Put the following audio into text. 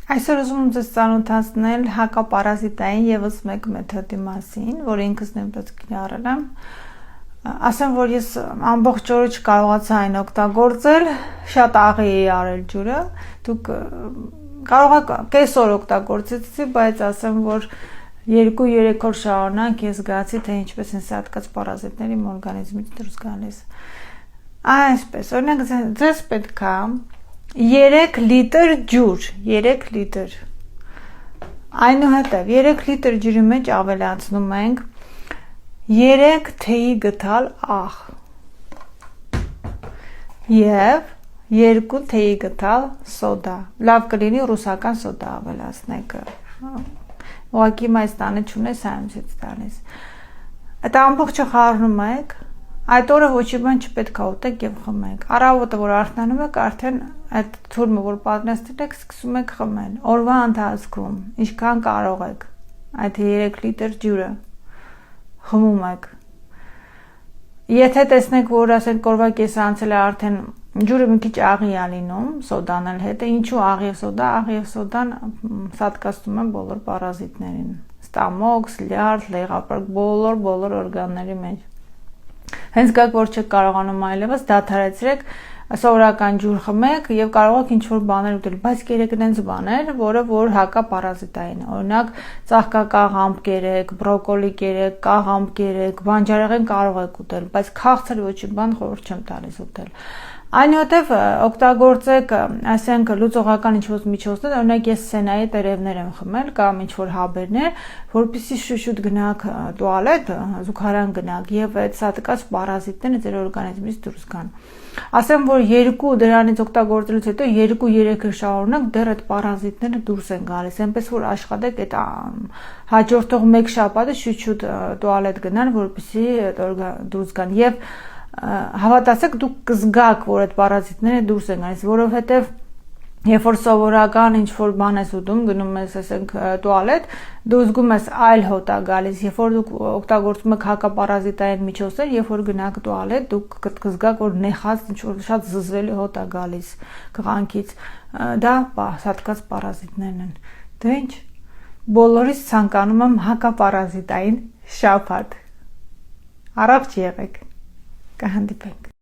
Այսօր ուզում եմ ձեզ ծանոթացնել հակապարազիտային եւս մեկ մեթոդի մասին, որը ինքս նույնպես կիրառել եմ։ Ասեմ, որ ես ամբողջ օրը չկարողացա այն օգտագործել, շատ աղի էի արել ջուրը։ Դուք կարող եք կես օր օգտագործեցի, բայց ասեմ, որ 2-3 օր շարունակ ես զգացի, թե ինչպես են սատկած պարազիտները իմ օրգանիզմից դուրս գալիս։ Այսպես, օրինակ ձեզ պետք է 3 լիտր ջուր, 3 լիտր։ Այնուհետև 3 լիտր ջրի մեջ ավելացնում ենք 3 թեյի գթալ աղ եւ 2 թեյի գթալ սոդա։ Լավ կլինի ռուսական սոդա ավելացնեք։ Ուղղակի այս տանը չունես, այմսից տալիս։ Այդ ամբողջը խառնում եք։ Այդ օրը ոչի բան չպետք է ուտեք եւ խմեք։ Առավոտը որ արթնանում եք, արդեն այդ թուրմը որ պատրաստել եք, սկսում եք խմել։ Օրվա ընթացքում ինչքան կարող եք այդ 3 լիտր ջուրը խմում եք։ Եթե տեսնեք, որ ասենք օրվա կեսը անցել է, արդեն ջուրը մի քիչ աղի է լինում, սոդան էլ հետ է, ինչու աղի եւ սոդա, աղի եւ սոդան սատկացնում են բոլոր պարազիտներին։ Ստամոքս, լյարդ, լեղապարկ, բոլոր օրգանների մեջ։ Հենց գաք որ չեք կարողանում այլևս դադարեցրեք սովորական ջուր խմեք եւ կարող եք ինչ-որ բաներ ուտել, բայց կերեք այնց բաներ, որ հակապարազիտային են։ Օրինակ ծաղկակաղամբ կերեք, բրոկոլի կերեք, կաղամբ կերեք, բանջարեղեն կարող եք ուտել, բայց քաղցր ոչի բան խորհուրդ չեմ տալիս ուտել։ Այնուհետև օգտագործեք, ասենք լուծողական ինչ-որ միջոցներ, օրինակ ես սենայի տերևներ եմ խմել կամ ինչ-որ հաբերներ, որպեսզի շուտ գնաք տուալետ, զուգարան գնաք եւ այդ սատկած պարազիտները ձեր օրգանիզմից դուրս գան։ Ասեմ, որ 2 դրանից օգտագործելուց հետո 2-3 օր շարունակ դեռ այդ պարազիտները դուրս են գալիս, այնպես որ աշխատեք այդ հաջորդող 1 շաբաթը շուտ տուալետ գնան, որպեսզի դուրս գան եւ հավատացեք դուք կզգաք, որ այդ պարազիտները դուրս են գալիս, որովհետեւ երբ որ սովորական ինչ-որ բան ես ուտում, գնում ես, ասենք, տուալետ, դու զգում ես այլ հոտ է գալիս, երբ որ դուք օգտագործում եք հակապարազիտային միջոցներ, երբ որ գնաք տուալետ, դուք կզգաք, որ նեխած ինչ-որ շատ զզվելի հոտ է գալիս քաղաքից, դա սատկած պարազիտներն են։ Դե ինչ, բոլորիս ցանկանում եմ հակապարազիտային շաբաթ։ Առողջ եղեք։ Կհանդիպենք։